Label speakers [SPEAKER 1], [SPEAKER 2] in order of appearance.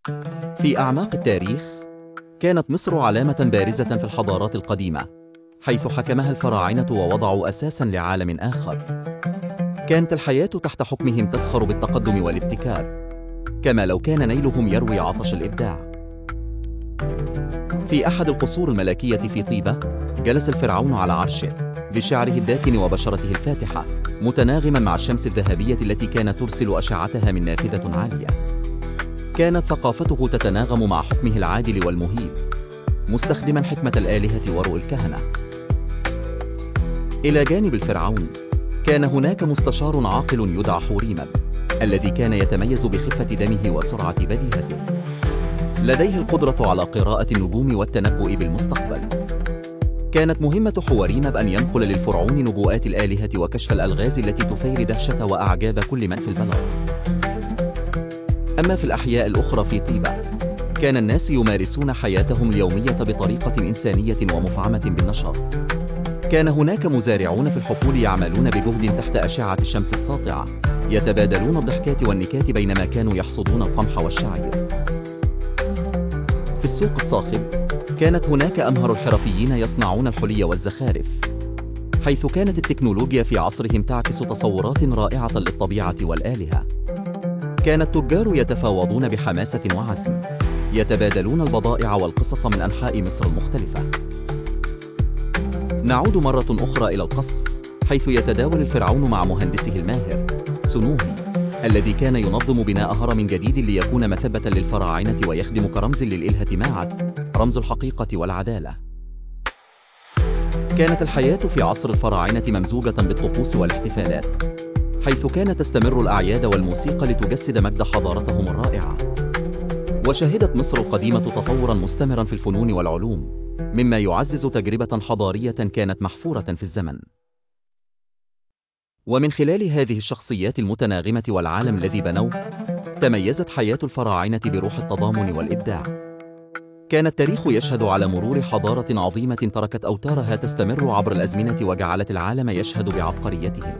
[SPEAKER 1] في أعماق التاريخ، كانت مصر علامة بارزة في الحضارات القديمة، حيث حكمها الفراعنة ووضعوا أساساً لعالم آخر. كانت الحياة تحت حكمهم تسخر بالتقدم والابتكار، كما لو كان نيلهم يروي عطش الإبداع. في أحد القصور الملكية في طيبة، جلس الفرعون على عرشه، بشعره الداكن وبشرته الفاتحة، متناغماً مع الشمس الذهبية التي كانت ترسل أشعتها من نافذة عالية. كانت ثقافته تتناغم مع حكمه العادل والمهيب، مستخدماً حكمة الآلهة ورؤى الكهنة. إلى جانب الفرعون، كان هناك مستشار عاقل يدعى حوريمب، الذي كان يتميز بخفة دمه وسرعة بديهته. لديه القدرة على قراءة النجوم والتنبؤ بالمستقبل. كانت مهمة حوريمب أن ينقل للفرعون نبوءات الآلهة وكشف الألغاز التي تثير دهشة وأعجاب كل من في البلد. أما في الأحياء الأخرى في طيبة، كان الناس يمارسون حياتهم اليومية بطريقة إنسانية ومفعمة بالنشاط. كان هناك مزارعون في الحقول يعملون بجهد تحت أشعة الشمس الساطعة، يتبادلون الضحكات والنكات بينما كانوا يحصدون القمح والشعير. في السوق الصاخب، كانت هناك أمهر الحرفيين يصنعون الحلي والزخارف، حيث كانت التكنولوجيا في عصرهم تعكس تصورات رائعة للطبيعة والآلهة. كان التجار يتفاوضون بحماسة وعزم، يتبادلون البضائع والقصص من أنحاء مصر المختلفة. نعود مرة أخرى إلى القصر، حيث يتداول الفرعون مع مهندسه الماهر سنوهي، الذي كان ينظم بناء هرم جديد ليكون مثبة للفراعنة ويخدم كرمز للإلهة معت، رمز الحقيقة والعدالة. كانت الحياة في عصر الفراعنة ممزوجة بالطقوس والاحتفالات، حيث كانت تستمر الأعياد والموسيقى لتجسد مجد حضارتهم الرائعة. وشهدت مصر القديمة تطوراً مستمراً في الفنون والعلوم، مما يعزز تجربة حضارية كانت محفورة في الزمن. ومن خلال هذه الشخصيات المتناغمة والعالم الذي بنوه، تميزت حياة الفراعنة بروح التضامن والإبداع. كان التاريخ يشهد على مرور حضارة عظيمة تركت أوتارها تستمر عبر الأزمنة وجعلت العالم يشهد بعبقريتهم.